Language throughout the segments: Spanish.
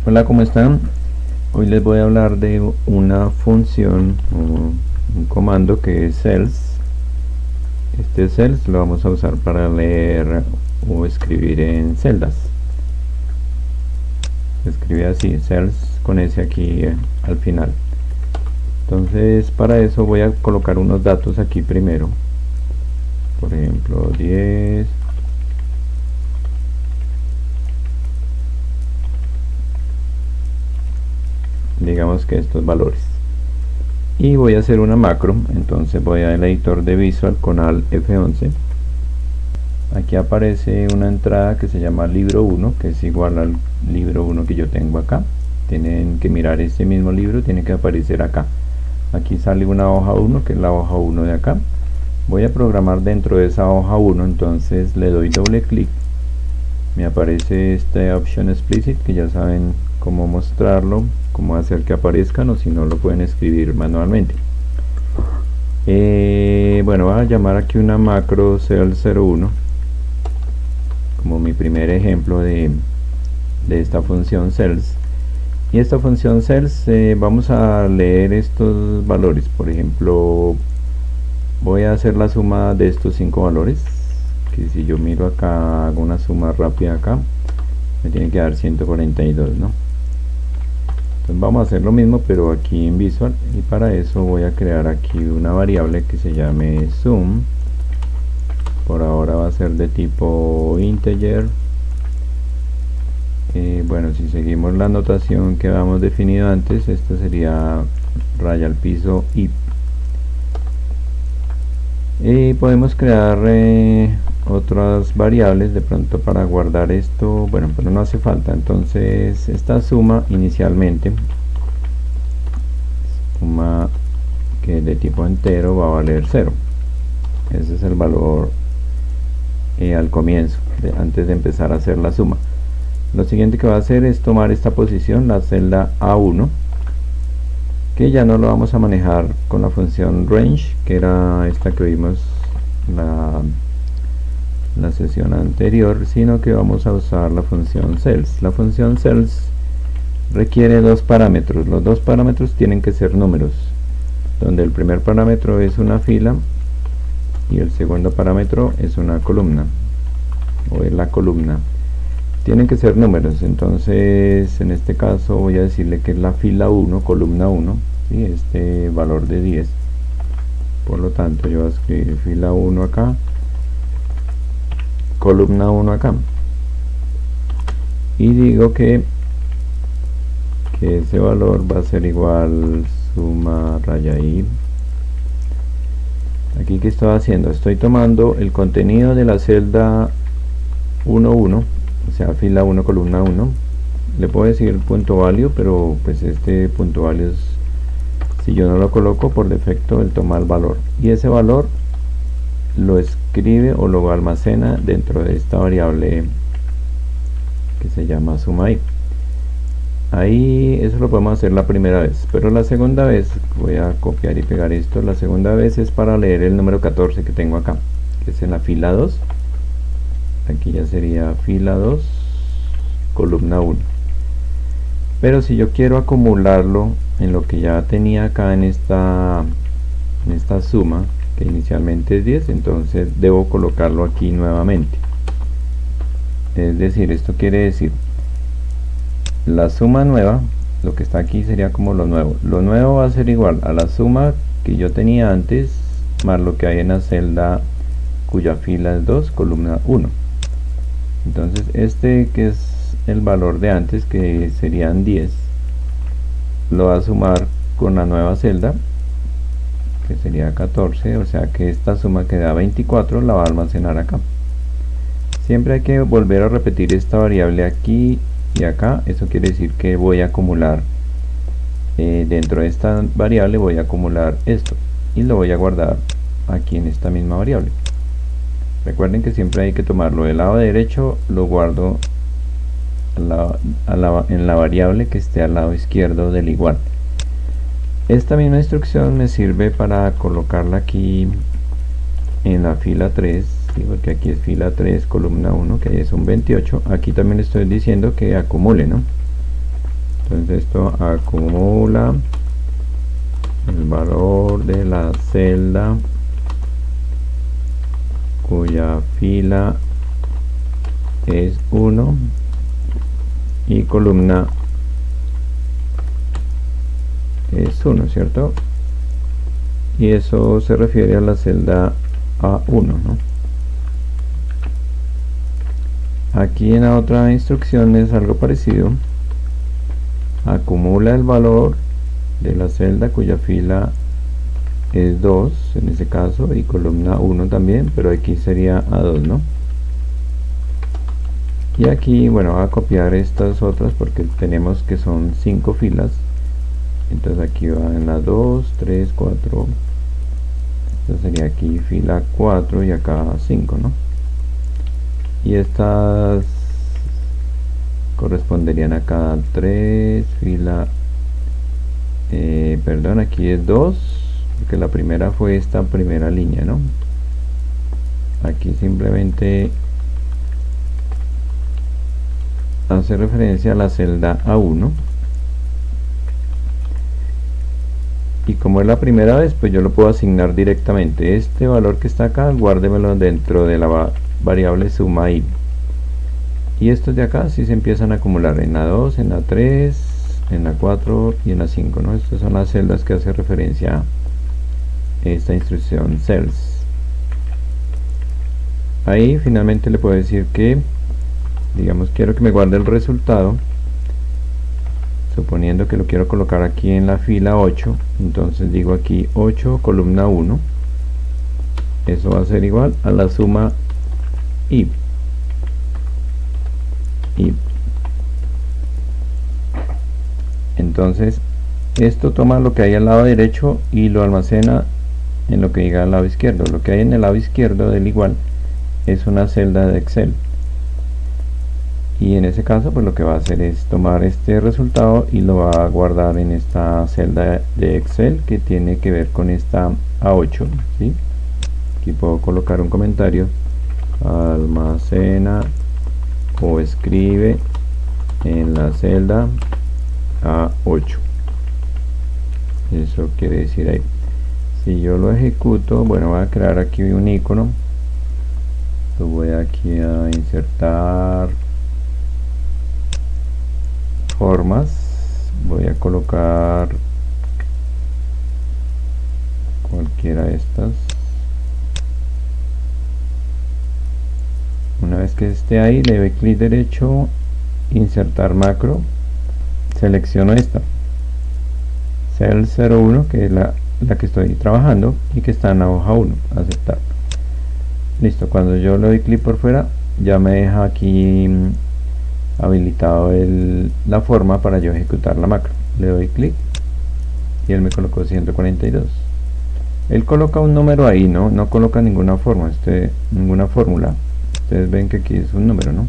Hola, ¿cómo están? Hoy les voy a hablar de una función o un comando que es cells. Este cells lo vamos a usar para leer o escribir en celdas. Se escribe así, cells con ese aquí al final. Entonces para eso voy a colocar unos datos aquí primero. Por ejemplo 10. Digamos que estos valores. Y voy a hacer una macro, entonces voy al editor de Visual con Alt F11. Aquí aparece una entrada que se llama libro 1, que es igual al libro 1 que yo tengo acá. Tienen que mirar este mismo libro, tiene que aparecer acá. Aquí sale una hoja 1, que es la hoja 1 de acá. Voy a programar dentro de esa hoja 1, entonces le doy doble clic. Me aparece esta opción explicit, que ya saben cómo mostrarlo, cómo hacer que aparezcan, o si no lo pueden escribir manualmente. Bueno, voy a llamar aquí una macro cell01 como mi primer ejemplo de esta función cells. Y esta función cells vamos a leer estos valores. Por ejemplo, voy a hacer la suma de estos 5 valores, que si yo miro acá, hago una suma rápida acá, me tiene que dar 142, ¿no? Entonces vamos a hacer lo mismo pero aquí en Visual, y para eso voy a crear aquí una variable que se llame sum. Por ahora va a ser de tipo integer. Bueno, si seguimos la notación que habíamos definido antes, esta sería raya al piso if. Y podemos crear otras variables de pronto para guardar esto, bueno, pero no hace falta. Entonces esta suma inicialmente, suma que de tipo entero, va a valer 0. Ese es el valor al comienzo, antes de empezar a hacer la suma. Lo siguiente que va a hacer es tomar esta posición, la celda A1, que ya no lo vamos a manejar con la función range, que era esta que vimos la sesión anterior, sino que vamos a usar la función cells. La función cells requiere dos parámetros. Los dos parámetros tienen que ser números, donde el primer parámetro es una fila y el segundo parámetro es una columna, o es la columna. Tienen que ser números, entonces en este caso voy a decirle que es la fila 1, columna 1, ¿sí? Este valor de 10. Por lo tanto yo voy a escribir fila 1 acá, columna 1 acá, y digo que ese valor va a ser igual suma raya i. Aquí que estoy haciendo, estoy tomando el contenido de la celda 1, 1, o sea fila 1, columna 1. Le puedo decir punto value, pero pues este punto value es, si yo no lo coloco por defecto, él toma el valor, y ese valor lo escribe o lo almacena dentro de esta variable que se llama suma i. Ahí eso lo podemos hacer la primera vez, pero la segunda vez, voy a copiar y pegar esto, la segunda vez es para leer el número 14 que tengo acá, que es en la fila 2. Aquí ya sería fila 2, columna 1. Pero si yo quiero acumularlo en lo que ya tenía acá en esta suma, que inicialmente es 10, entonces debo colocarlo aquí nuevamente. Es decir, esto quiere decir la suma nueva, lo que está aquí sería como lo nuevo. Lo nuevo va a ser igual a la suma que yo tenía antes, más lo que hay en la celda cuya fila es 2, columna 1. Entonces este que es el valor de antes, que serían 10, lo va a sumar con la nueva celda, que sería 14, o sea que esta suma que da 24 la va a almacenar acá. Siempre hay que volver a repetir esta variable aquí y acá. Eso quiere decir que voy a acumular dentro de esta variable, voy a acumular esto y lo voy a guardar aquí en esta misma variable. Recuerden que siempre hay que tomarlo del lado derecho, lo guardo en la variable que esté al lado izquierdo del igual. Esta misma instrucción me sirve para colocarla aquí en la fila 3, ¿sí? Porque aquí es fila 3, columna 1, que es un 28. Aquí también le estoy diciendo que acumule, ¿no? Entonces esto acumula el valor de la celda cuya fila es 1 y columna es 1, ¿cierto? Y eso se refiere a la celda A1, ¿no? Aquí en la otra instrucción es algo parecido. Acumula el valor de la celda cuya fila es 2 en este caso y columna 1 también, pero aquí sería A2, ¿no? Y aquí, bueno, voy a copiar estas otras porque tenemos que son 5 filas. Entonces aquí va en la 2, 3, 4. Entonces sería aquí fila 4 y acá 5, ¿no? Y estas corresponderían acá 3, fila, perdón, aquí es 2, porque la primera fue esta primera línea, ¿no? Aquí simplemente hace referencia a la celda A1. Y como es la primera vez, pues yo lo puedo asignar directamente. Este valor que está acá, guárdemelo dentro de la variable suma i. Y estos de acá sí se empiezan a acumular en la 2, en la 3, en la 4 y en la 5, ¿no? Estas son las celdas que hace referencia a esta instrucción cells. Ahí finalmente le puedo decir que, digamos, quiero que me guarde el resultado. Suponiendo que lo quiero colocar aquí en la fila 8, entonces digo aquí 8 columna 1, eso va a ser igual a la suma i. Entonces esto toma lo que hay al lado derecho y lo almacena en lo que diga al lado izquierdo. Lo que hay en el lado izquierdo del igual es una celda de Excel. Y en ese caso pues lo que va a hacer es tomar este resultado y lo va a guardar en esta celda de Excel que tiene que ver con esta A8, ¿sí? Aquí puedo colocar un comentario: almacena o escribe en la celda A8. Eso quiere decir ahí. Si yo lo ejecuto, bueno, voy a crear aquí un icono, lo voy aquí a insertar formas, voy a colocar cualquiera de estas. Una vez que esté ahí, le doy clic derecho, insertar macro, selecciono esta cell 01 que es la que estoy trabajando y que está en la hoja 1, aceptar. Listo, cuando yo le doy clic por fuera ya me deja aquí habilitado la forma para yo ejecutar la macro. Le doy clic y él me colocó 142. Él coloca un número ahí, no coloca ninguna forma, ninguna fórmula. Ustedes ven que aquí es un número, ¿no?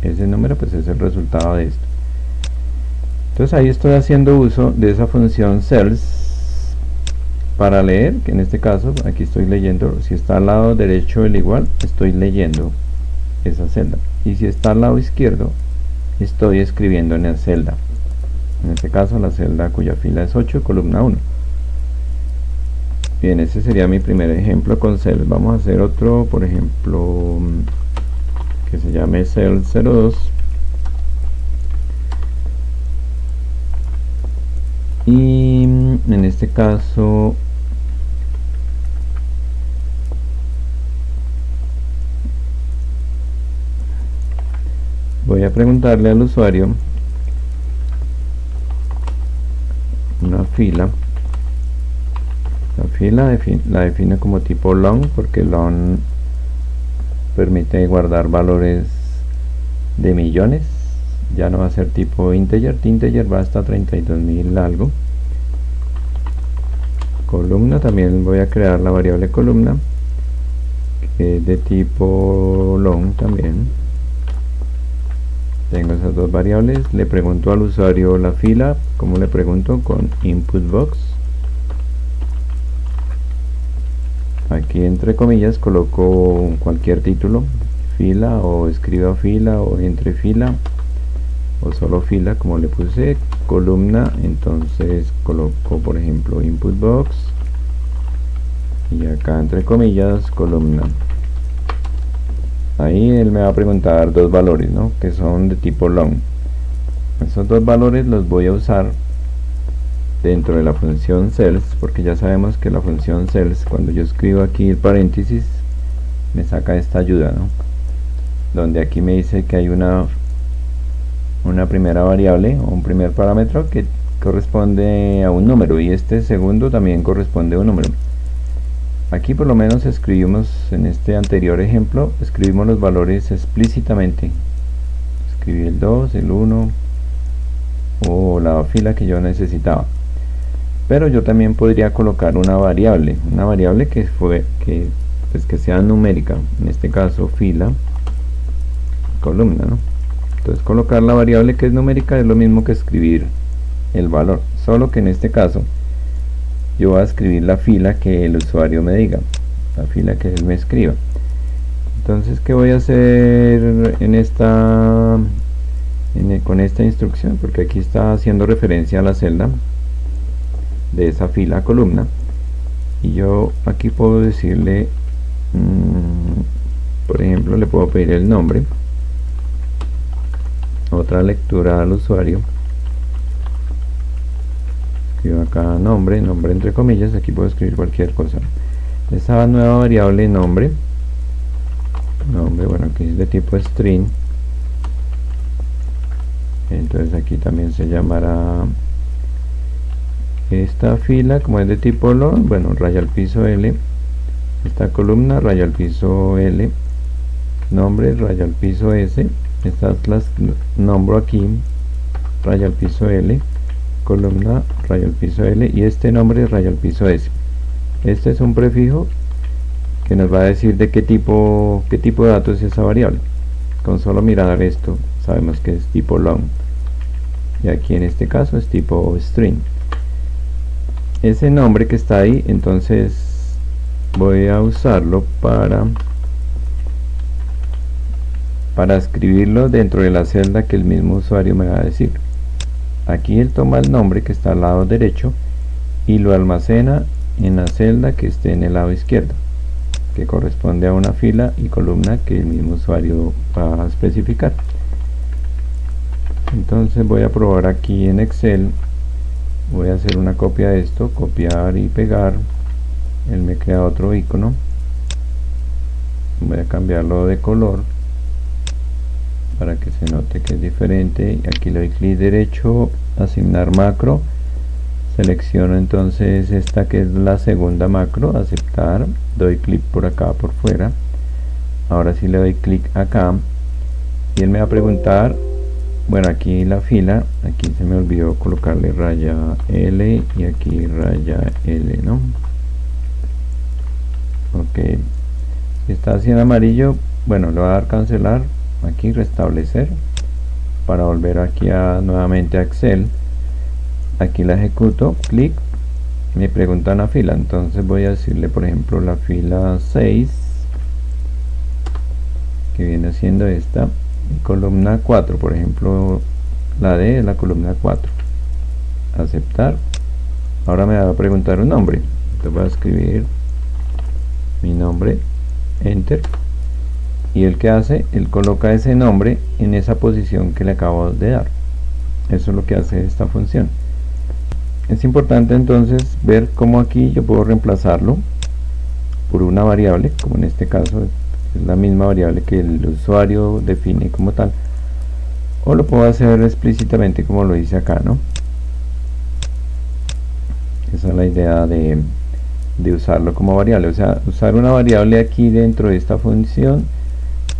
Ese número pues es el resultado de esto. Entonces ahí estoy haciendo uso de esa función cells para leer, que en este caso aquí estoy leyendo. Si está al lado derecho el igual, estoy leyendo esa celda, y si está al lado izquierdo estoy escribiendo en la celda, en este caso la celda cuya fila es 8 columna 1. Bien, ese sería mi primer ejemplo con cells. Vamos a hacer otro, por ejemplo, que se llame cell 02 y en este caso voy a preguntarle al usuario una fila. La fila la define como tipo long, porque long permite guardar valores de millones, ya no va a ser tipo integer. Integer va hasta 32.000 algo. Columna, también voy a crear la variable columna, que es de tipo long también. Tengo esas dos variables. Le pregunto al usuario la fila. ¿Cómo le pregunto? Con input box. Aquí entre comillas coloco cualquier título, fila, o escriba fila, o entre fila. o solo fila, como le puse columna, entonces coloco por ejemplo input box y acá entre comillas columna. Ahí él me va a preguntar dos valores, ¿no?, que son de tipo long. Esos dos valores los voy a usar dentro de la función cells, porque ya sabemos que la función cells, cuando yo escribo aquí el paréntesis, me saca esta ayuda, ¿no?, donde aquí me dice que hay una primera variable o un primer parámetro que corresponde a un número y este segundo también corresponde a un número. Aquí por lo menos escribimos, en este anterior ejemplo, escribimos los valores explícitamente. Escribí el 2, el 1 o la fila que yo necesitaba. Pero yo también podría colocar una variable que sea numérica, en este caso fila, columna, ¿no? Entonces colocar la variable que es numérica es lo mismo que escribir el valor, solo que en este caso yo voy a escribir la fila que el usuario me diga, la fila que él me escriba. Entonces, ¿qué voy a hacer con esta instrucción? Porque aquí está haciendo referencia a la celda de esa fila columna, y yo aquí puedo decirle, por ejemplo, le puedo pedir el nombre, otra lectura al usuario. Escribo acá nombre entre comillas, aquí puedo escribir cualquier cosa. Esa nueva variable nombre, bueno, aquí es de tipo string, entonces aquí también se llamará esta fila, como es de tipo long, bueno, raya al piso L, esta columna raya al piso L, nombre raya al piso S, estas las nombro aquí, raya al piso L, columna raya al piso L, y este nombre raya al piso S. Este es un prefijo que nos va a decir de qué tipo de datos es esa variable. Con solo mirar esto sabemos que es tipo long, y aquí en este caso es tipo string. Ese nombre que está ahí, entonces voy a usarlo para escribirlo dentro de la celda que el mismo usuario me va a decir. Aquí él toma el nombre que está al lado derecho y lo almacena en la celda que esté en el lado izquierdo, que corresponde a una fila y columna que el mismo usuario va a especificar. Entonces voy a probar aquí en Excel, voy a hacer una copia de esto, copiar y pegar. Él me crea otro icono, voy a cambiarlo de color para que se note que es diferente. Aquí le doy clic derecho, asignar macro, selecciono entonces esta que es la segunda macro, aceptar, doy clic por acá por fuera, ahora sí le doy clic acá y él me va a preguntar, bueno, aquí la fila, aquí se me olvidó colocarle raya L y aquí raya L, ¿no? Ok, si está así en amarillo, bueno, le voy a dar cancelar, aquí restablecer, para volver aquí nuevamente a Excel. Aquí la ejecuto, clic, me pregunta una fila, entonces voy a decirle por ejemplo la fila 6, que viene siendo esta, y columna 4, por ejemplo la D es la columna 4, aceptar. Ahora me va a preguntar un nombre, entonces voy a escribir mi nombre, enter, y el que hace, él coloca ese nombre en esa posición que le acabo de dar. Eso es lo que hace esta función. Es importante entonces ver cómo aquí yo puedo reemplazarlo por una variable, como en este caso es la misma variable que el usuario define como tal, o lo puedo hacer explícitamente como lo dice acá, ¿no? Esa es la idea de usarlo como variable, o sea, usar una variable aquí dentro de esta función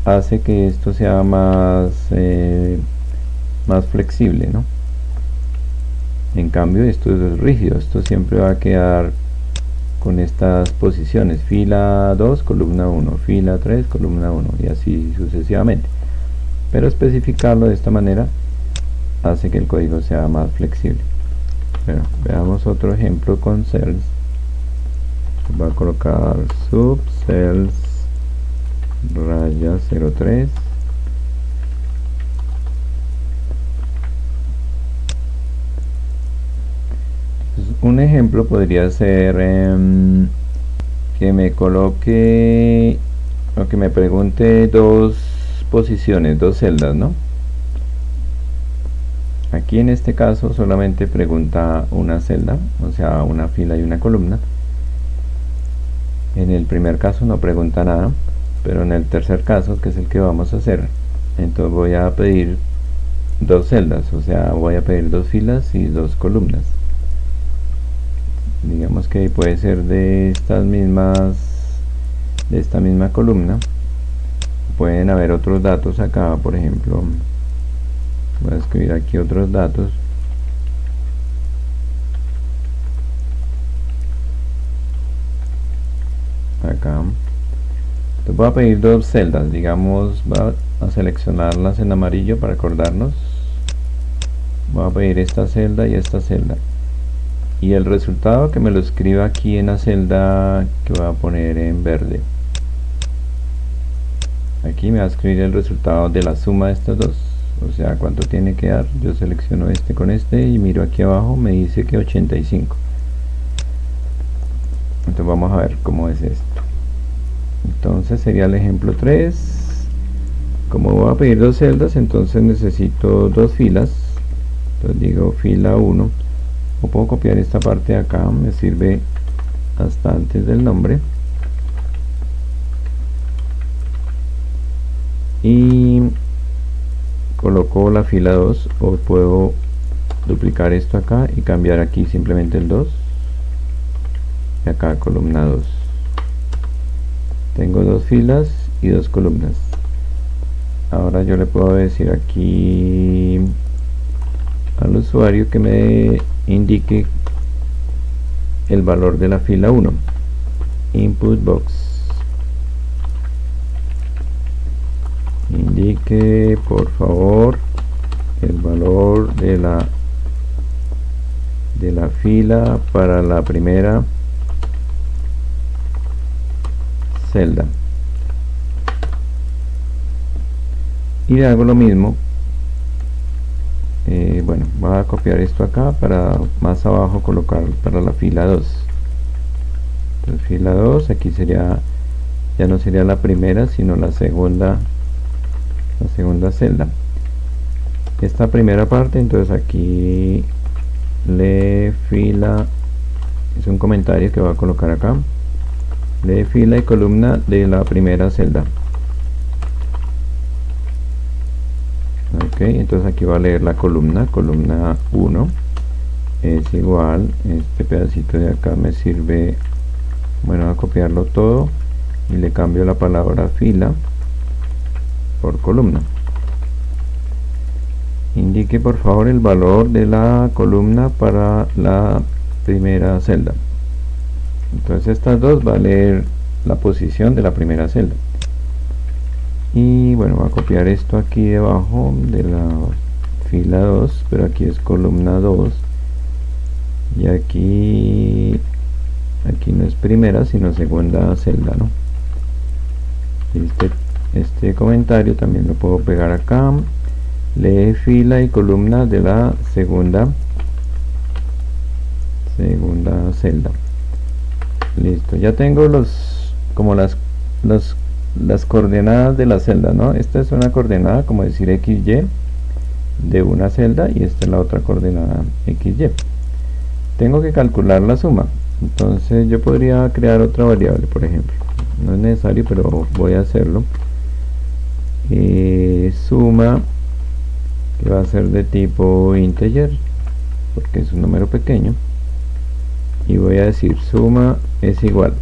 hace que esto sea más flexible, ¿no? En cambio esto es rígido, esto siempre va a quedar con estas posiciones, fila 2, columna 1, fila 3, columna 1 y así sucesivamente. Pero especificarlo de esta manera hace que el código sea más flexible. Bueno, veamos otro ejemplo con cells. Voy a colocar subcells raya 03 un ejemplo podría ser que me coloque o que me pregunte dos posiciones, dos celdas, ¿no? Aquí en este caso solamente pregunta una celda, o sea, una fila y una columna. En el primer caso no pregunta nada, pero en el tercer caso, que es el que vamos a hacer, entonces voy a pedir dos celdas, o sea, voy a pedir dos filas y dos columnas. Digamos que puede ser de esta misma columna. Pueden haber otros datos acá, por ejemplo, voy a escribir aquí otros datos. Acá. Entonces voy a pedir dos celdas, digamos, voy a seleccionarlas en amarillo para acordarnos. Voy a pedir esta celda y esta celda. Y el resultado que me lo escriba aquí en la celda que voy a poner en verde. Aquí me va a escribir el resultado de la suma de estas dos, o sea, cuánto tiene que dar. Yo selecciono este con este y miro aquí abajo, me dice que 85. Entonces vamos a ver cómo es esto. Entonces sería el ejemplo 3. Como voy a pedir dos celdas, entonces necesito dos filas. Entonces digo fila 1, o puedo copiar esta parte de acá, me sirve hasta antes del nombre. Y coloco la fila 2, o puedo duplicar esto acá y cambiar aquí simplemente el 2 y acá columna 2. Tengo dos filas y dos columnas. Ahora yo le puedo decir aquí al usuario que me indique el valor de la fila 1, input box. Indique por favor el valor de la fila para la primera celda, y le hago lo mismo. Bueno, voy a copiar esto acá para más abajo colocar para la fila 2. Entonces fila 2, aquí sería, ya no sería la primera sino la segunda celda. Esta primera parte, entonces aquí le fila, es un comentario que voy a colocar acá, le fila y columna de la primera celda. Ok, entonces aquí va a leer la columna 1 es igual, este pedacito de acá me sirve, bueno, a copiarlo todo y le cambio la palabra fila por columna. Indique por favor el valor de la columna para la primera celda. Entonces estas dos va a leer la posición de la primera celda. Y bueno, voy a copiar esto aquí debajo de la fila 2, pero aquí es columna 2 y aquí no es primera sino segunda celda, ¿no? Este comentario también lo puedo pegar acá, lee fila y columna de la segunda celda. Listo, ya tengo como las coordenadas de la celda, ¿no? Esta es una coordenada, como decir XY de una celda, y esta es la otra coordenada XY. Tengo que calcular la suma, entonces yo podría crear otra variable, por ejemplo, no es necesario pero voy a hacerlo. Suma, que va a ser de tipo integer porque es un número pequeño, y voy a decir suma es igual,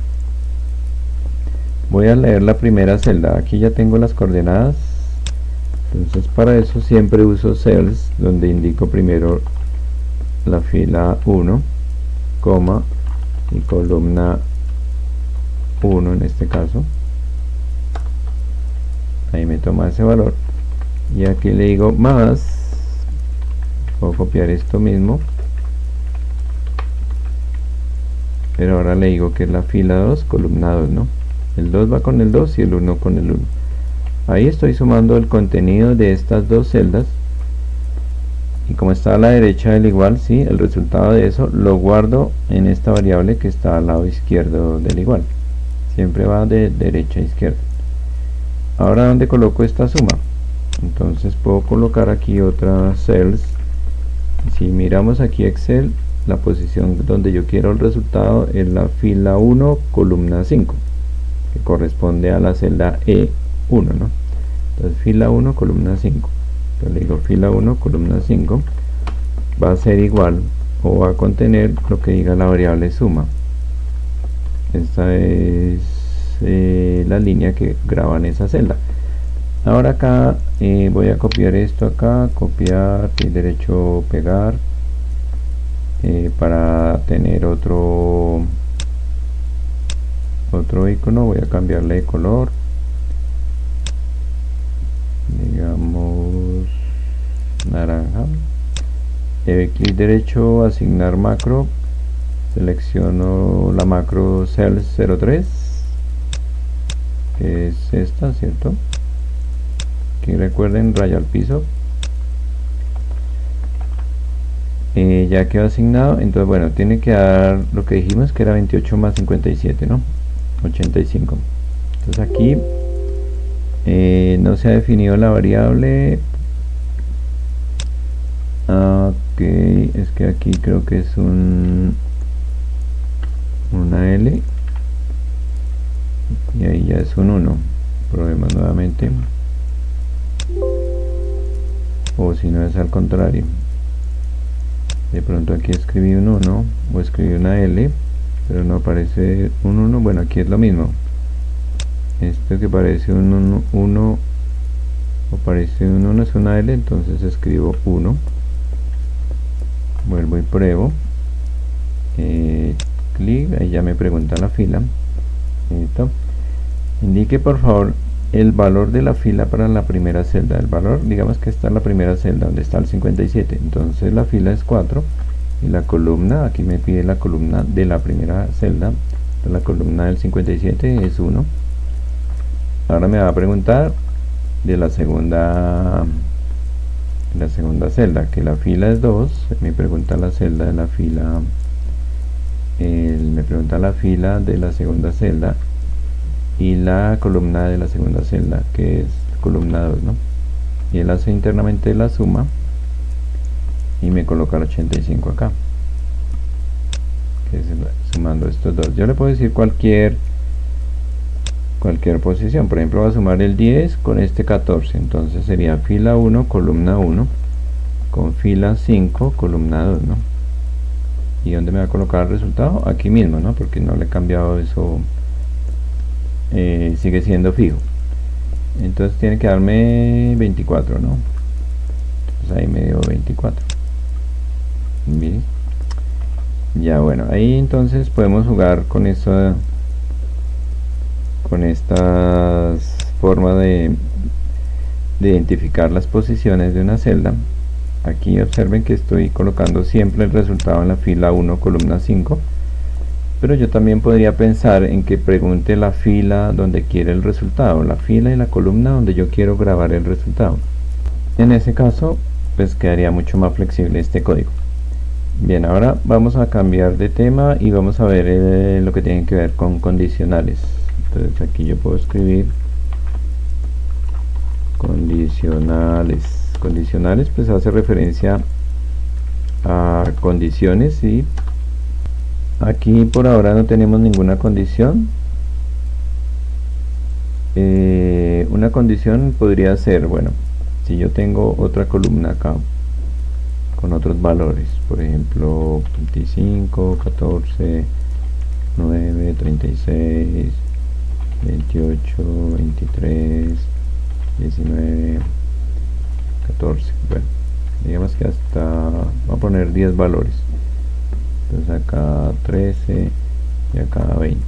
voy a leer la primera celda. Aquí ya tengo las coordenadas, entonces para eso siempre uso cells, donde indico primero la fila 1, coma y columna 1 en este caso. Ahí me toma ese valor y aquí le digo más, puedo copiar esto mismo, pero ahora le digo que es la fila 2, columna 2, ¿no? El 2 va con el 2 y el 1 con el 1. Ahí estoy sumando el contenido de estas dos celdas, y como está a la derecha del igual, ¿sí? El resultado de eso lo guardo en esta variable que está al lado izquierdo del igual. Siempre va de derecha a izquierda. Ahora, ¿dónde coloco esta suma? Entonces puedo colocar aquí otra cells. Si miramos aquí Excel, la posición donde yo quiero el resultado es la fila 1, columna 5, que corresponde a la celda E1, ¿no? Entonces fila 1, columna 5. Entonces le digo fila 1, columna 5, va a ser igual o va a contener lo que diga la variable suma. Esta es la línea que graba en esa celda. Ahora acá voy a copiar esto acá, copiar, clic derecho, pegar, para tener otro icono. Voy a cambiarle de color, digamos naranja. Clic derecho, asignar macro, selecciono la macro cells 03, que es esta, ¿cierto? Que recuerden, raya al piso. Ya quedó asignado. Entonces bueno, tiene que dar lo que dijimos, que era 28 más 57, ¿no? 85. Entonces aquí no se ha definido la variable. Ok, es que aquí creo que es una L y ahí ya es un 1. Probemos nuevamente, o si no es al contrario. De pronto aquí escribí un 1 o escribí una L, pero no aparece un 1. Bueno, aquí es lo mismo. Esto que parece un 1 o parece un 1 es una L, entonces escribo 1. Vuelvo y pruebo. Clic, ahí ya me pregunta la fila. Listo. Indique por favor el valor de la fila para la primera celda. El valor, digamos que está en la primera celda donde está el 57, entonces la fila es 4 y la columna, aquí me pide la columna de la primera celda, la columna del 57 es 1. Ahora me va a preguntar de la segunda celda, que la fila es 2. Me pregunta la celda de la fila, me pregunta la fila de la segunda celda y la columna de la segunda celda, que es columna 2, ¿no? Y él hace internamente la suma y me coloca el 85 acá, que es sumando estos dos. Yo le puedo decir cualquier posición. Por ejemplo, va a sumar el 10 con este 14, entonces sería fila 1, columna 1 con fila 5, columna 2, ¿no? ¿Y dónde me va a colocar el resultado? Aquí mismo, ¿no? Porque no le he cambiado eso. Sigue siendo fijo. Entonces tiene que darme 24, ¿no? Entonces ahí me dio 24. Bien. Ya, bueno, ahí entonces podemos jugar con esa, con estas formas de identificar las posiciones de una celda. Aquí observen que estoy colocando siempre el resultado en la fila 1, columna 5. Pero yo también podría pensar en que pregunte la fila donde quiere el resultado, la fila y la columna donde yo quiero grabar el resultado. En ese caso, pues quedaría mucho más flexible este código. Bien, ahora vamos a cambiar de tema y vamos a ver lo que tiene que ver con condicionales. Entonces aquí yo puedo escribir condicionales. Condicionales pues hace referencia a condiciones, ¿sí? Aquí por ahora no tenemos ninguna condición. Una condición podría ser, bueno, si yo tengo otra columna acá con otros valores, por ejemplo 25, 14, 9, 36, 28, 23, 19, 14, bueno, digamos que hasta, voy a poner 10 valores. Entonces acá 13 y acá 20.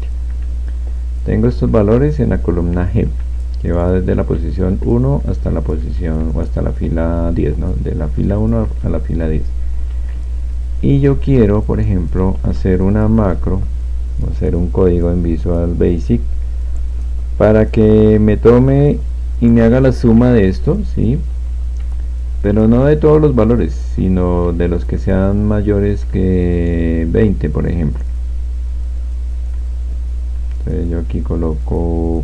Tengo estos valores en la columna G, que va desde la posición 1 hasta la posición o hasta la fila 10, ¿no? De la fila 1 a la fila 10. Y yo quiero, por ejemplo, hacer una macro, o hacer un código en Visual Basic para que me tome y me haga la suma de esto, ¿sí? pero no de todos los valores, sino de los que sean mayores que 20, por ejemplo. Entonces yo aquí coloco,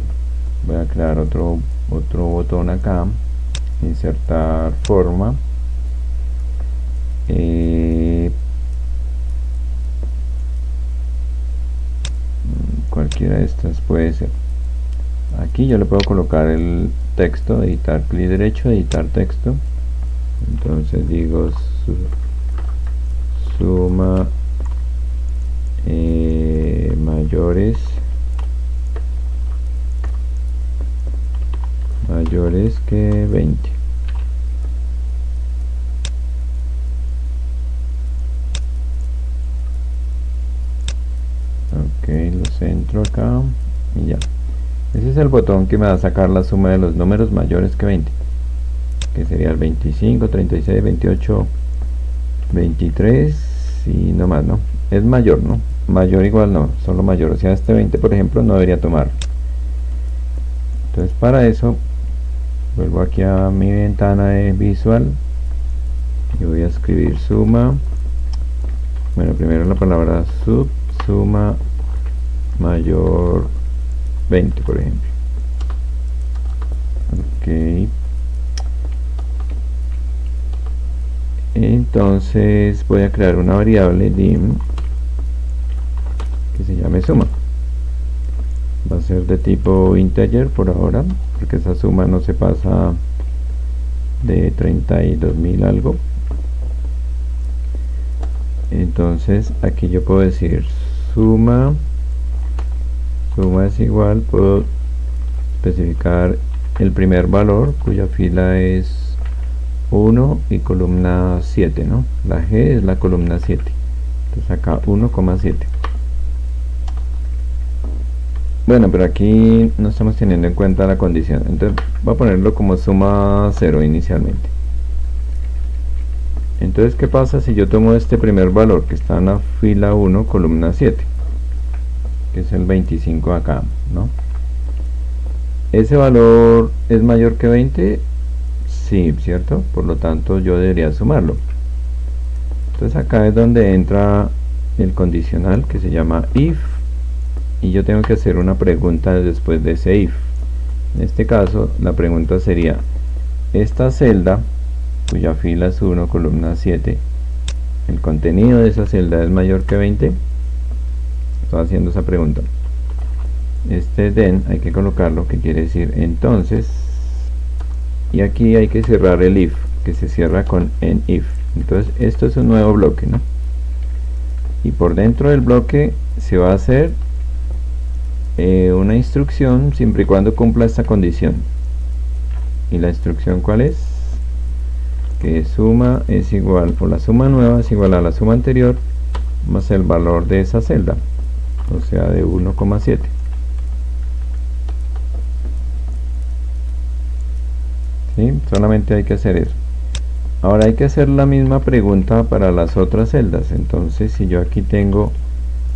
voy a crear otro botón acá, insertar forma, cualquiera de estas puede ser. Aquí yo le puedo colocar el texto, editar, clic derecho, editar texto. Entonces digo suma mayores que 20. Ok, lo centro acá y ya. Ese es el botón que me va a sacar la suma de los números mayores que 20, que sería el 25, 36, 28, 23 y no más, ¿no? Es mayor, ¿no? Mayor igual no, solo mayor. O sea, este 20, por ejemplo, no debería tomar. Entonces, para eso, vuelvo aquí a mi ventana de Visual y voy a escribir suma. Bueno, primero la palabra suma mayor 20, por ejemplo. Ok. Entonces voy a crear una variable dim que se llame suma. Va a ser de tipo integer por ahora, porque esa suma no se pasa de 32.000 algo. Entonces aquí yo puedo decir suma es igual, puedo especificar el primer valor cuya fila es 1 y columna 7, ¿no? La G es la columna 7. Entonces acá 1,7. Bueno, pero aquí no estamos teniendo en cuenta la condición. Entonces voy a ponerlo como suma 0 inicialmente. Entonces, ¿qué pasa si yo tomo este primer valor que está en la fila 1, columna 7? Que es el 25 acá, ¿no? ¿Ese valor es mayor que 20? Sí, ¿cierto? Por lo tanto yo debería sumarlo. Entonces acá es donde entra el condicional que se llama if, y yo tengo que hacer una pregunta después de ese if. En este caso la pregunta sería: esta celda cuya fila es 1, columna 7, ¿el contenido de esa celda es mayor que 20? Estoy haciendo esa pregunta. Este then hay que colocarlo, que quiere decir entonces, y aquí hay que cerrar el if, que se cierra con en if. Entonces esto es un nuevo bloque, ¿no? Y por dentro del bloque se va a hacer una instrucción siempre y cuando cumpla esta condición. ¿Y la instrucción cuál es? Que suma es igual, o la suma nueva es igual a la suma anterior más el valor de esa celda, o sea, de 1,7. ¿Sí? Solamente hay que hacer eso. Ahora hay que hacer la misma pregunta para las otras celdas. Entonces, si yo aquí tengo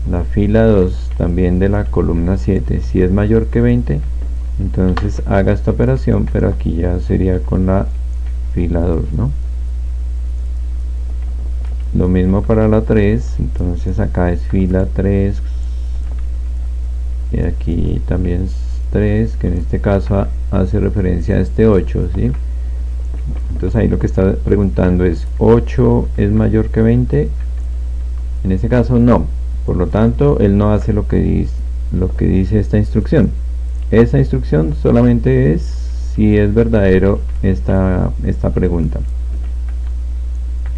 la fila 2 también de la columna 7, si es mayor que 20, entonces haga esta operación, pero aquí ya sería con la fila 2, ¿no? Lo mismo para la 3, entonces acá es fila 3 y aquí también es 3, que en este caso hace referencia a este 8, ¿sí? Entonces ahí lo que está preguntando es: 8 es mayor que 20. En este caso no, por lo tanto él no hace lo que dice esta instrucción. Esa instrucción solamente es si es verdadero esta pregunta,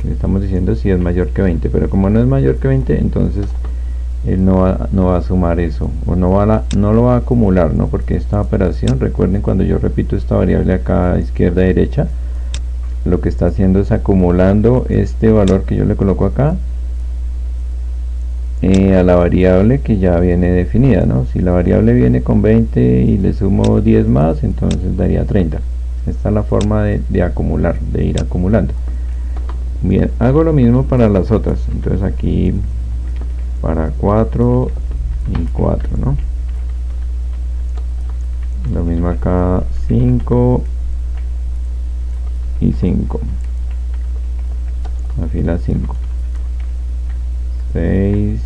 que le estamos diciendo si es mayor que 20, pero como no es mayor que 20, entonces él no va a sumar eso, o no lo va a acumular, ¿no? Porque esta operación, recuerden, cuando yo repito esta variable acá a izquierda y derecha, lo que está haciendo es acumulando este valor que yo le coloco acá a la variable que ya viene definida, ¿no? Si la variable viene con 20 y le sumo 10 más, entonces daría 30. Esta es la forma de acumular, de ir acumulando. Bien, hago lo mismo para las otras. Entonces aquí para 4 y 4, ¿no? Lo mismo acá, 5 y 5. fila 5, 6,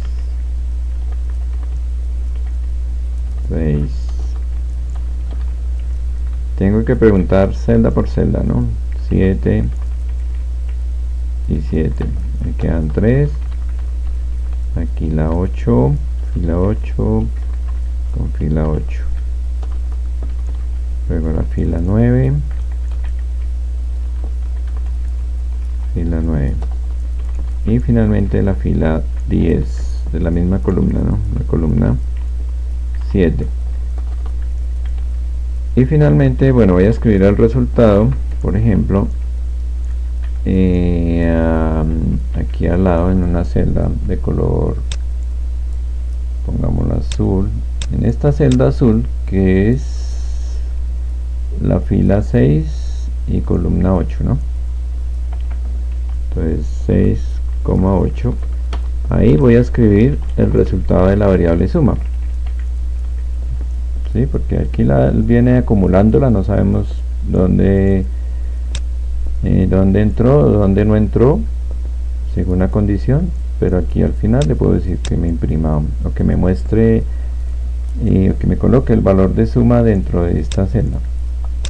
6. Tengo que preguntar celda por celda, ¿no? 7 y 7. Me quedan 3. Aquí la 8, fila 8 con fila 8. Luego la fila 9, fila 9. Y finalmente la fila 10 de la misma columna, ¿no? La columna 7. Y finalmente, bueno, voy a escribir el resultado, por ejemplo, aquí al lado en una celda de color, pongámoslo azul, en esta celda azul que es la fila 6 y columna 8, ¿no? Entonces 6,8, ahí voy a escribir el resultado de la variable suma. ¿Sí? Porque aquí viene acumulándola, no sabemos dónde entró o dónde no entró según la condición, pero aquí al final le puedo decir que me imprima o que me muestre o que me coloque el valor de suma dentro de esta celda,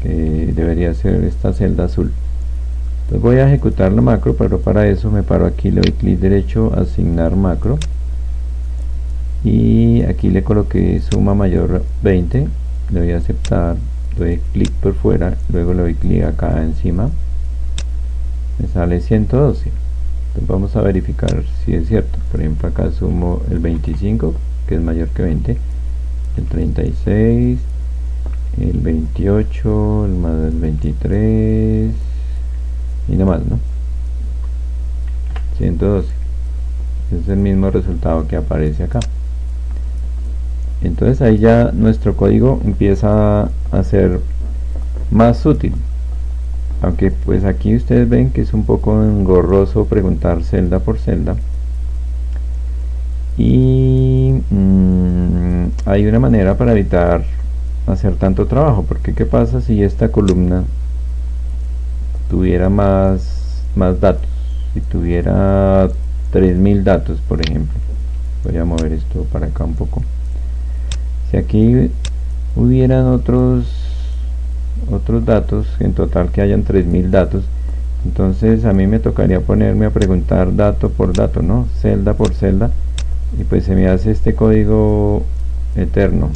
que debería ser esta celda azul. Entonces voy a ejecutar la macro, pero para eso me paro aquí, le doy clic derecho, asignar macro, y aquí le coloqué suma mayor 20, le doy a aceptar, doy clic por fuera, luego le doy clic acá encima, me sale 112. Entonces vamos a verificar si es cierto. Por ejemplo, acá sumo el 25, que es mayor que 20, el 36, el 28, el más del 23 y nada más, ¿no? 112. Es el mismo resultado que aparece acá. Entonces ahí ya nuestro código empieza a ser más útil, aunque pues aquí ustedes ven que es un poco engorroso preguntar celda por celda, y hay una manera para evitar hacer tanto trabajo, porque ¿qué pasa si esta columna tuviera más datos? Si tuviera 3000 datos, por ejemplo, voy a mover esto para acá un poco. Si aquí hubieran otros datos, en total que hayan 3000 datos, entonces a mí me tocaría ponerme a preguntar dato por dato, ¿no? Celda por celda, y pues se me hace este código eterno,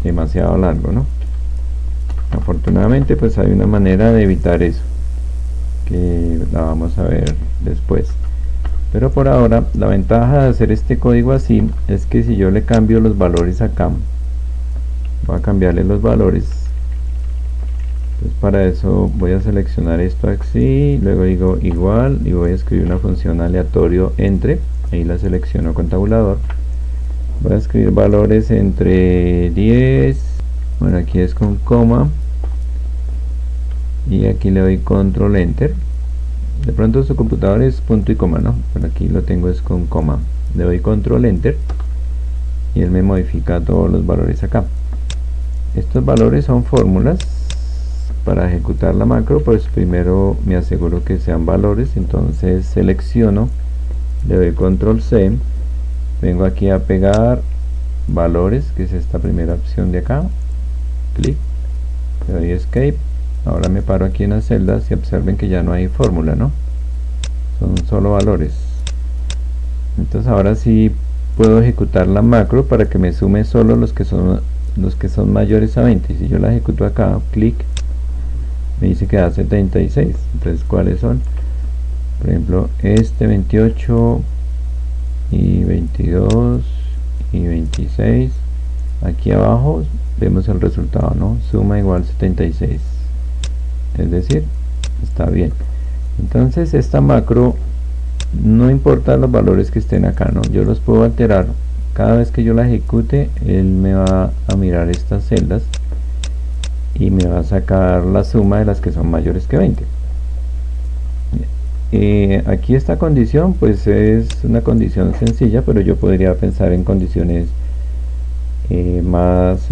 demasiado largo, ¿no? Afortunadamente pues hay una manera de evitar eso, que la vamos a ver después. Pero por ahora la ventaja de hacer este código así es que si yo le cambio los valores acá, voy a cambiarle los valores. Entonces para eso voy a seleccionar esto así, luego digo igual y voy a escribir una función aleatorio entre, ahí la selecciono con tabulador. Voy a escribir valores entre 10, bueno aquí es con coma, y aquí le doy control enter. De pronto su computador es punto y coma, ¿no? Pero aquí lo tengo es con coma. Le doy control enter y él me modifica todos los valores acá. Estos valores son fórmulas. Para ejecutar la macro, pues primero me aseguro que sean valores, entonces selecciono, le doy control C, vengo aquí a pegar valores, que es esta primera opción de acá, clic, le doy escape. Ahora me paro aquí en las celdas y observen que ya no hay fórmula, ¿no? Son solo valores. Entonces ahora sí puedo ejecutar la macro para que me sume solo los que son mayores a 20. Si yo la ejecuto acá, clic, me dice que da 76. Entonces, ¿cuáles son? Por ejemplo, este 28 y 22 y 26. Aquí abajo vemos el resultado, ¿no? Suma igual 76. Es decir, está bien. Entonces esta macro, no importa los valores que estén acá, ¿no? Yo los puedo alterar. Cada vez que yo la ejecute, él me va a mirar estas celdas y me va a sacar la suma de las que son mayores que 20. Aquí esta condición pues es una condición sencilla, pero yo podría pensar en condiciones más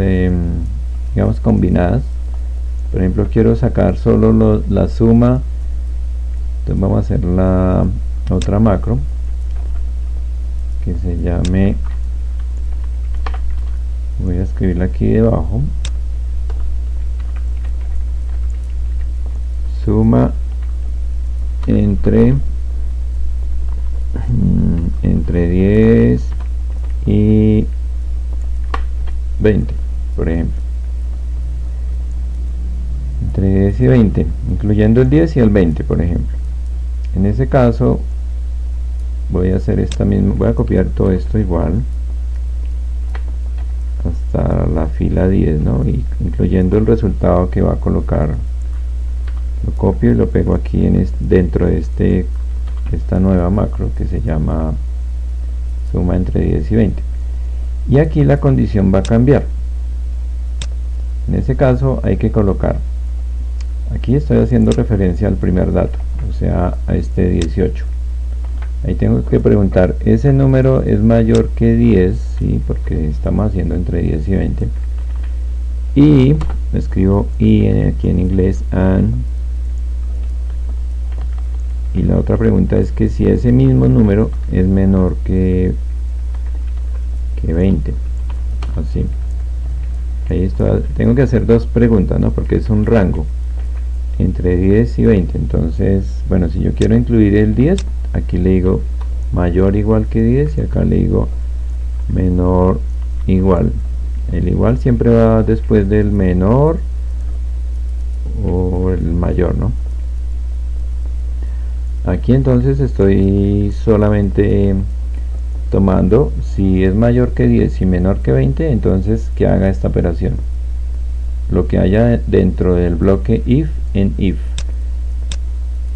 digamos combinadas. Por ejemplo, quiero sacar solo la suma Entonces vamos a hacer la otra macro que se llame, voy a escribirla aquí debajo, suma entre 10 y 20, por ejemplo, entre 10 y 20, incluyendo el 10 y el 20, por ejemplo. En ese caso voy a hacer esta misma, voy a copiar todo esto igual hasta la fila 10, ¿no? Y incluyendo el resultado que va a colocar, lo copio y lo pego aquí dentro de esta nueva macro que se llama suma entre 10 y 20, y aquí la condición va a cambiar. En ese caso hay que colocar, aquí estoy haciendo referencia al primer dato, o sea a este 18. Ahí tengo que preguntar, ¿ese número es mayor que 10? Sí, porque estamos haciendo entre 10 y 20. Y escribo y aquí en inglés and. Y la otra pregunta es que si ese mismo número es menor que 20. Así. Ahí está. Tengo que hacer dos preguntas, ¿no? Porque es un rango entre 10 y 20. Entonces, bueno, si yo quiero incluir el 10, aquí le digo mayor igual que 10 y acá le digo menor igual. El igual siempre va después del menor o el mayor, ¿no? Aquí entonces estoy solamente tomando si es mayor que 10 y menor que 20, entonces que haga esta operación, lo que haya dentro del bloque if en if.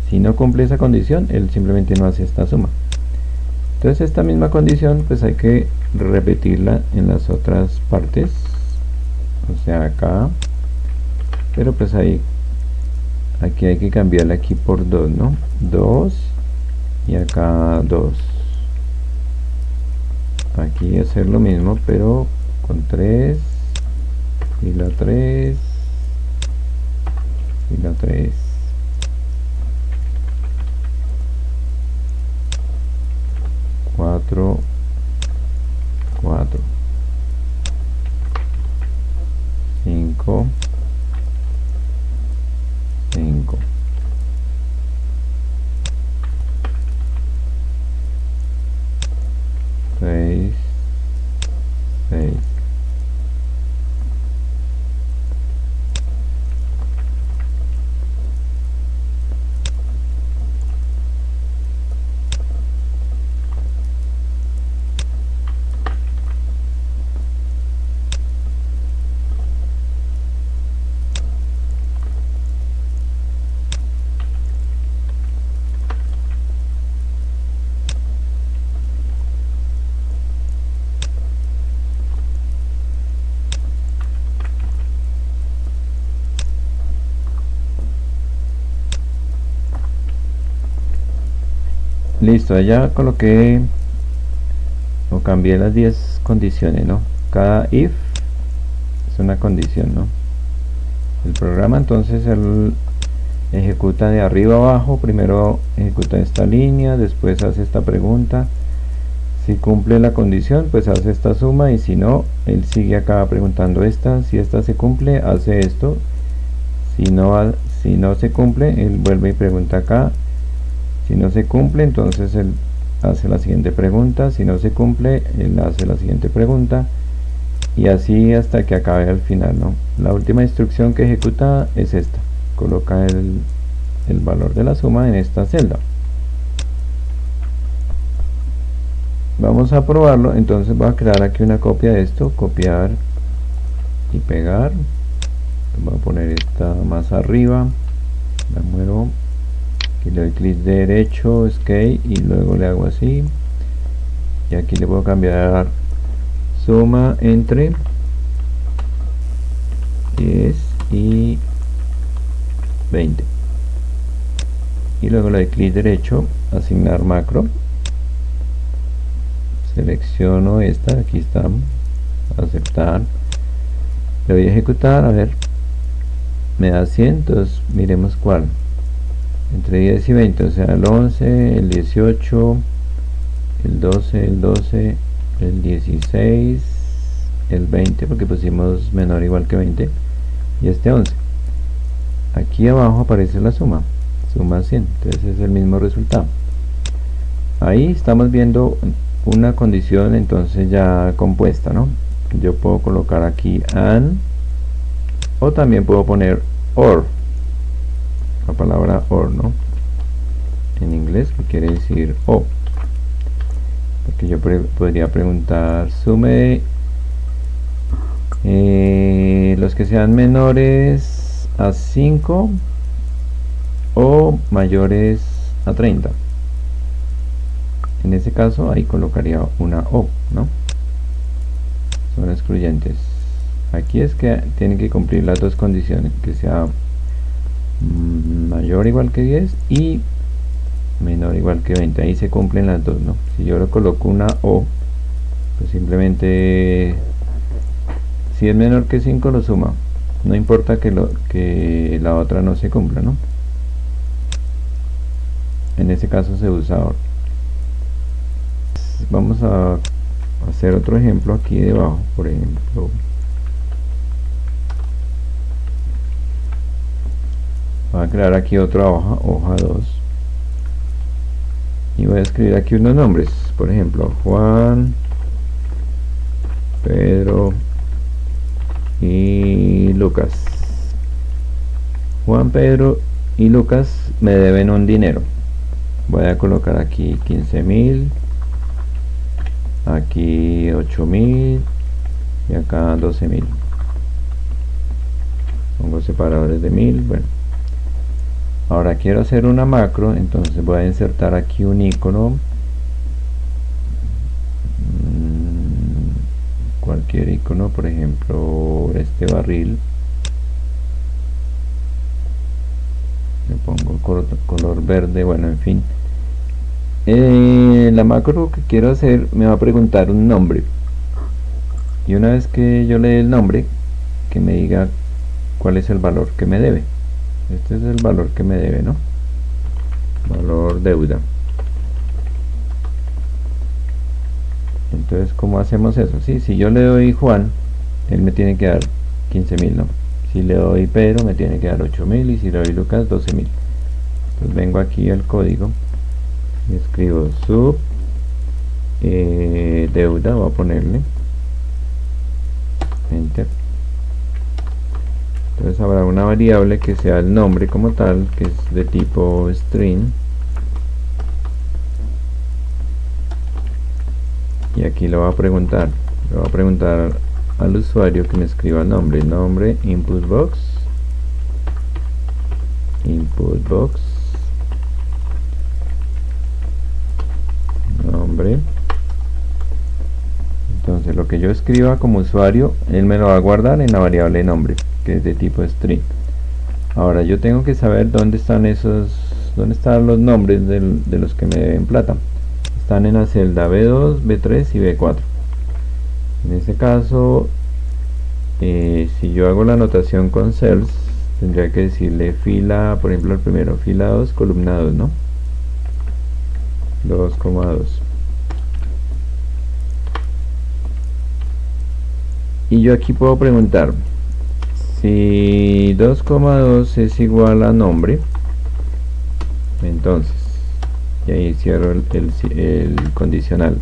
Si no cumple esa condición, él simplemente no hace esta suma. Entonces esta misma condición pues hay que repetirla en las otras partes, o sea acá, pero pues ahí aquí hay que cambiarla aquí por 2, ¿no? 2 y acá 2. Aquí hacer lo mismo pero con 3, fila 3, fila 3, 4, 4, 5, 5, 6, 6. Listo, ya coloqué o cambié las 10 condiciones, ¿no? Cada if es una condición, ¿no? El programa entonces él ejecuta de arriba abajo, primero ejecuta esta línea, después hace esta pregunta, si cumple la condición pues hace esta suma y si no, él sigue acá preguntando esta, si esta se cumple hace esto, si no se cumple él vuelve y pregunta acá, si no se cumple entonces él hace la siguiente pregunta, si no se cumple él hace la siguiente pregunta y así hasta que acabe al final, ¿no? La última instrucción que ejecuta es esta, coloca el valor de la suma en esta celda. Vamos a probarlo, entonces voy a crear aquí una copia de esto, copiar y pegar. Voy a poner esta más arriba, la muevo, aquí le doy clic derecho, escape y luego le hago así y aquí le puedo cambiar suma entre 10 y 20 y luego le doy clic derecho, asignar macro, selecciono esta, aquí está, aceptar, le voy a ejecutar, a ver, me da 100, entonces miremos cuál, entre 10 y 20, o sea, el 11, el 18, el 12, el 12, el 16, el 20, porque pusimos menor o igual que 20, y este 11. Aquí abajo aparece la suma 100, entonces es el mismo resultado. Ahí estamos viendo una condición entonces ya compuesta, ¿no? Yo puedo colocar aquí AND, o también puedo poner OR, la palabra OR, ¿no? En inglés, que quiere decir O. Porque yo podría preguntar, sume los que sean menores a 5 o mayores a 30. En ese caso ahí colocaría una O, ¿no? Son excluyentes. Aquí es que tienen que cumplir las dos condiciones, que sea mayor o igual que 10 y menor o igual que 20. Ahí se cumplen las dos, ¿no? Si yo le coloco una O, pues simplemente si es menor que 5 lo suma, no importa que la otra no se cumpla, ¿no? En ese caso se usa OR. Vamos a hacer otro ejemplo aquí debajo. Por ejemplo, voy a crear aquí otra hoja 2, y voy a escribir aquí unos nombres, por ejemplo, Juan, Pedro y Lucas. Juan, Pedro y Lucas me deben un dinero. Voy a colocar aquí 15.000, aquí 8.000 y acá 12.000. Pongo separadores de 1000. Bueno, ahora quiero hacer una macro, entonces voy a insertar aquí un icono, cualquier icono, por ejemplo este barril. Le pongo color verde, bueno, en fin. La macro que quiero hacer me va a preguntar un nombre, y una vez que yo le dé el nombre, que me diga cuál es el valor que me debe. Este es el valor que me debe, ¿no? Valor deuda. Entonces, ¿cómo hacemos eso? Sí, si yo le doy Juan, él me tiene que dar 15.000, ¿no? Si le doy Pedro, me tiene que dar 8.000, y si le doy Lucas, 12.000. Entonces vengo aquí al código y escribo sub deuda, voy a ponerle enter. Entonces habrá una variable que sea el nombre como tal, que es de tipo string, y aquí le voy a preguntar al usuario que me escriba el nombre input box, nombre. Entonces lo que yo escriba como usuario, él me lo va a guardar en la variable nombre, que es de tipo string. Ahora yo tengo que saber dónde están los nombres de los que me deben plata. Están en la celda B2, B3 y B4. En este caso, si yo hago la anotación con cells, tendría que decirle fila, por ejemplo el primero, fila 2, columna 2, ¿no? 2,2. Y yo aquí puedo preguntar si 2,2 es igual a nombre, entonces, y ahí cierro el condicional.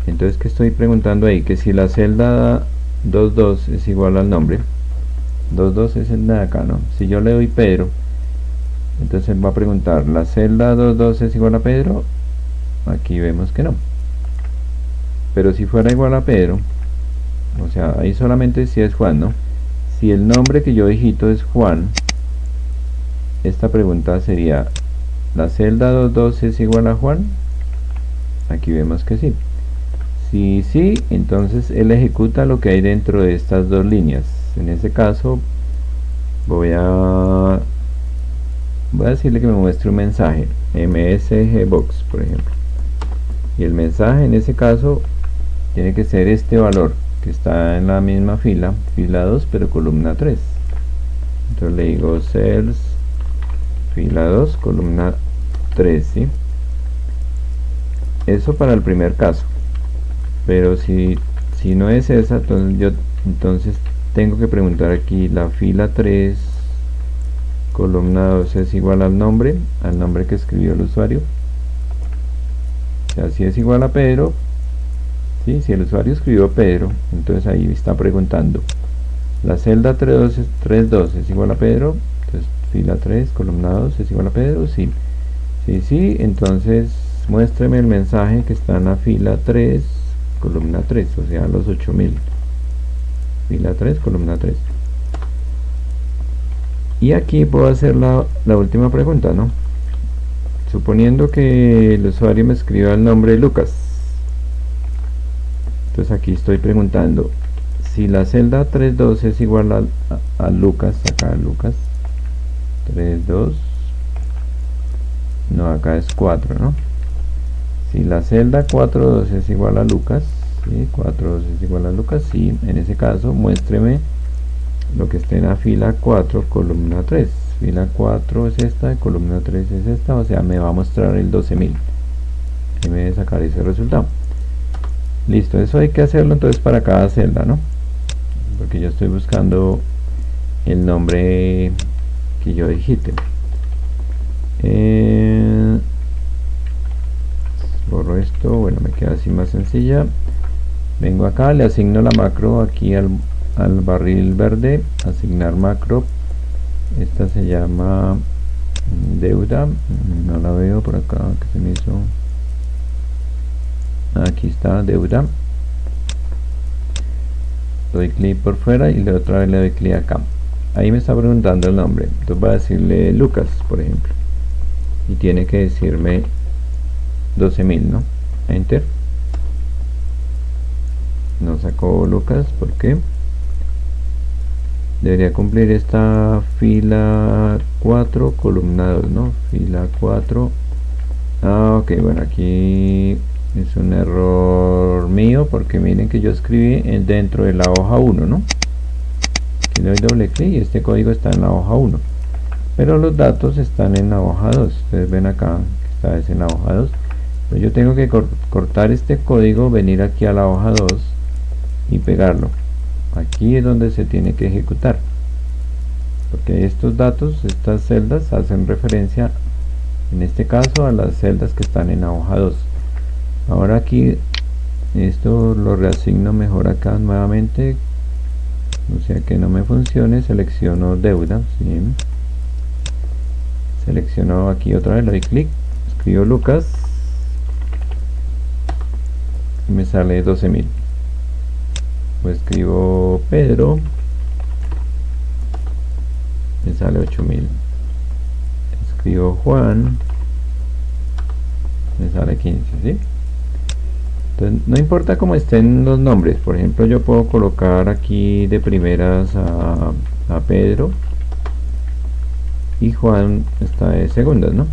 Entonces, ¿qué estoy preguntando ahí? Que si la celda 22 es igual al nombre, 22 es el de acá, ¿no? Si yo le doy Pedro, entonces él va a preguntar, ¿la celda 22 es igual a Pedro? Aquí vemos que no. Pero si fuera igual a Pedro, o sea, ahí solamente si es Juan, ¿no? Si el nombre que yo digito es Juan, esta pregunta sería, ¿la celda 22 es igual a Juan? Aquí vemos que sí. Si sí, entonces él ejecuta lo que hay dentro de estas dos líneas. En este caso voy a decirle que me muestre un mensaje, msgbox, por ejemplo, y el mensaje en ese caso tiene que ser este valor que está en la misma fila 2 pero columna 3. Entonces le digo cells fila 2, columna 3, ¿sí? Eso para el primer caso. Pero si no es esa, entonces tengo que preguntar aquí, la fila 3, columna 2 es igual al nombre que escribió el usuario. O sea, si es igual a Pedro, ¿sí? Si el usuario escribió Pedro, entonces ahí está preguntando, la celda 3.2 es igual a Pedro, entonces fila 3, columna 2 es igual a Pedro, sí. Sí, entonces muéstreme el mensaje que está en la fila 3, columna 3, o sea, los 8000. Fila 3, columna 3. Y aquí puedo hacer la última pregunta, ¿no? Suponiendo que el usuario me escriba el nombre Lucas. Entonces aquí estoy preguntando, si la celda 3.2 es igual a Lucas, acá Lucas, 3.2, no, acá es 4, ¿no? Si la celda 4.2 es igual a Lucas, ¿sí? 4.2 es igual a Lucas, sí, en ese caso muéstreme lo que esté en la fila 4, columna 3. Fila 4 es esta, columna 3 es esta, o sea, me va a mostrar el 12.000. Y me debe sacar ese resultado. Listo, eso hay que hacerlo entonces para cada celda, ¿no? Porque yo estoy buscando el nombre que yo digite. Borro esto, bueno, me queda así más sencilla. Vengo acá, le asigno la macro aquí al barril verde, asignar macro. Esta se llama deuda, no la veo por acá, que se me hizo. Aquí está, deuda. Doy clic por fuera y otra vez le doy clic acá. Ahí me está preguntando el nombre, entonces voy a decirle Lucas, por ejemplo, y tiene que decirme 12.000, ¿no? Enter. No sacó Lucas, ¿por qué? Debería cumplir esta fila 4, columna 2, ¿no? Fila 4. Ok, bueno, aquí es un error mío porque miren que yo escribí dentro de la hoja 1, ¿no? Aquí le doy doble clic y este código está en la hoja 1, pero los datos están en la hoja 2. Ustedes ven acá que esta vez en la hoja 2. Pues yo tengo que cortar este código, venir aquí a la hoja 2 y pegarlo. Aquí es donde se tiene que ejecutar, porque estos datos, estas celdas hacen referencia en este caso a las celdas que están en la hoja 2. Ahora aquí esto lo reasigno mejor acá nuevamente, o sea que no me funcione, selecciono deuda, ¿sí? Selecciono aquí otra vez, le doy clic, escribo Lucas y me sale 12.000. Pues escribo Pedro, me sale 8.000. Escribo Juan, me sale 15, ¿sí? Entonces, no importa cómo estén los nombres. Por ejemplo, yo puedo colocar aquí de primeras a Pedro y Juan está de segundas, ¿no?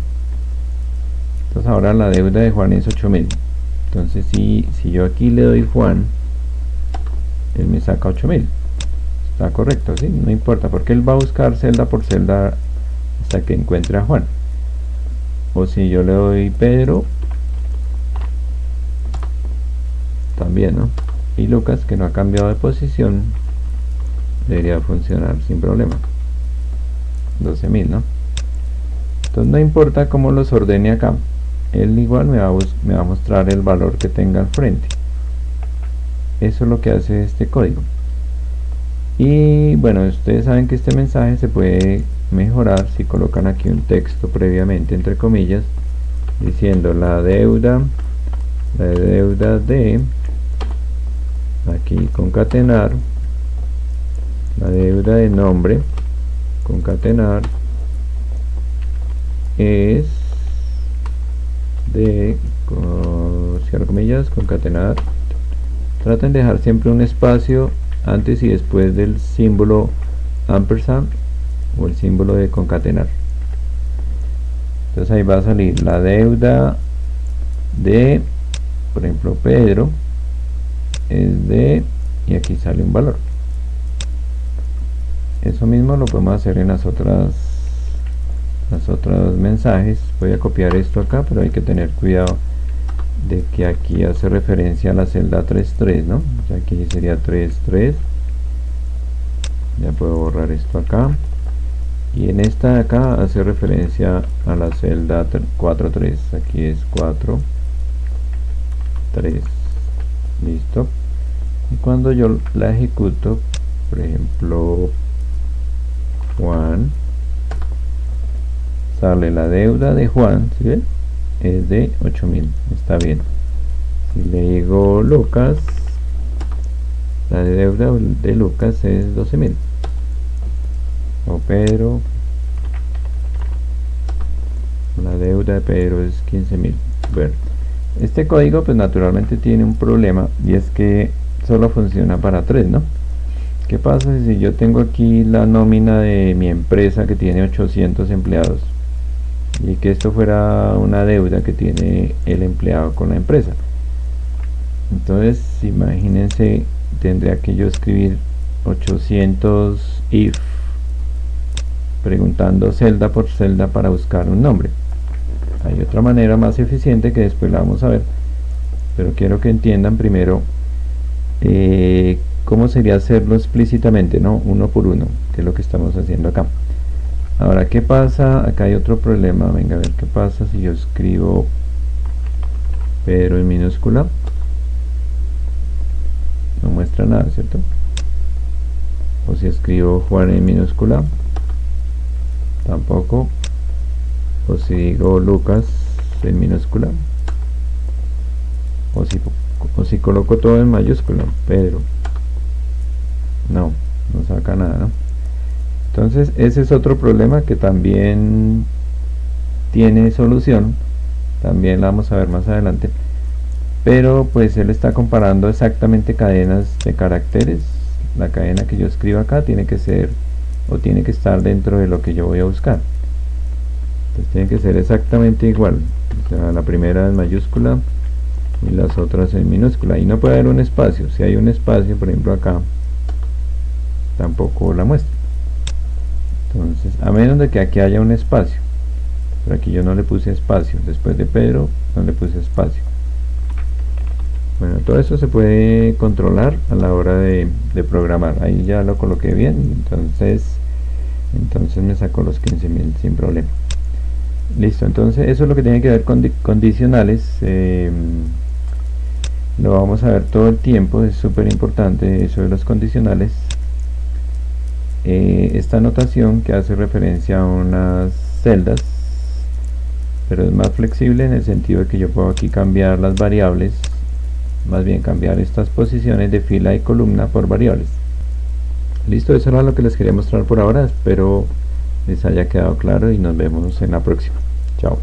Entonces ahora la deuda de Juan es 8.000. Entonces si yo aquí le doy Juan, él me saca 8.000. Está correcto, ¿sí? No importa, porque él va a buscar celda por celda hasta que encuentre a Juan. O si yo le doy Pedro, también, ¿no? Y Lucas, que no ha cambiado de posición, debería funcionar sin problema. 12.000, ¿no? Entonces no importa cómo los ordene acá, él igual me va a mostrar el valor que tenga al frente. Eso es lo que hace este código. Y bueno, ustedes saben que este mensaje se puede mejorar si colocan aquí un texto previamente entre comillas diciendo la deuda de, aquí concatenar, la deuda de nombre, concatenar, es de, cierro comillas, concatenar. Traten de dejar siempre un espacio antes y después del símbolo ampersand o el símbolo de concatenar. Entonces ahí va a salir la deuda de, por ejemplo, Pedro es de, y aquí sale un valor. Eso mismo lo podemos hacer en las otras los otros mensajes. Voy a copiar esto acá, pero hay que tener cuidado de que aquí hace referencia a la celda 3.3, ¿no? O sea, aquí sería 3.3. Ya puedo borrar esto acá. Y en esta de acá hace referencia a la celda 4.3. Aquí es 4.3. Listo. Y cuando yo la ejecuto, por ejemplo, Juan, sale la deuda de Juan, ¿sí ven? Es de 8.000, está bien. Si le digo Lucas, la deuda de Lucas es 12.000. O Pedro, la deuda de Pedro es 15.000. Bueno, este código pues naturalmente tiene un problema, y es que solo funciona para 3, ¿no? ¿Qué pasa si yo tengo aquí la nómina de mi empresa que tiene 800 empleados y que esto fuera una deuda que tiene el empleado con la empresa? Entonces imagínense, tendría que yo escribir 800 if, preguntando celda por celda para buscar un nombre. Hay otra manera más eficiente que después la vamos a ver, pero quiero que entiendan primero cómo sería hacerlo explícitamente, ¿no? Uno por uno, que es lo que estamos haciendo acá. Ahora, ¿qué pasa? Acá hay otro problema. Venga, a ver qué pasa si yo escribo Pedro en minúscula. No muestra nada, ¿cierto? O si escribo Juan en minúscula, tampoco. O si digo Lucas en minúscula, o si coloco todo en mayúscula, Pedro, no saca nada, ¿no? Entonces ese es otro problema que también tiene solución, también la vamos a ver más adelante, pero pues él está comparando exactamente cadenas de caracteres. La cadena que yo escribo acá tiene que ser, o tiene que estar dentro de lo que yo voy a buscar. Entonces tiene que ser exactamente igual, o sea, la primera en mayúscula y las otras en minúscula, y no puede haber un espacio. Si hay un espacio, por ejemplo acá, tampoco la muestra. Entonces, a menos de que aquí haya un espacio, pero aquí yo no le puse espacio, después de Pedro no le puse espacio. Bueno, todo eso se puede controlar a la hora de programar. Ahí ya lo coloqué bien, entonces me sacó los 15.000 sin problema. Listo, entonces eso es lo que tiene que ver con condicionales. Lo vamos a ver todo el tiempo, es súper importante eso de los condicionales. Esta notación que hace referencia a unas celdas, pero es más flexible en el sentido de que yo puedo aquí cambiar las variables, más bien cambiar estas posiciones de fila y columna por variables. Listo, eso era lo que les quería mostrar por ahora. Espero les haya quedado claro y nos vemos en la próxima. Chao.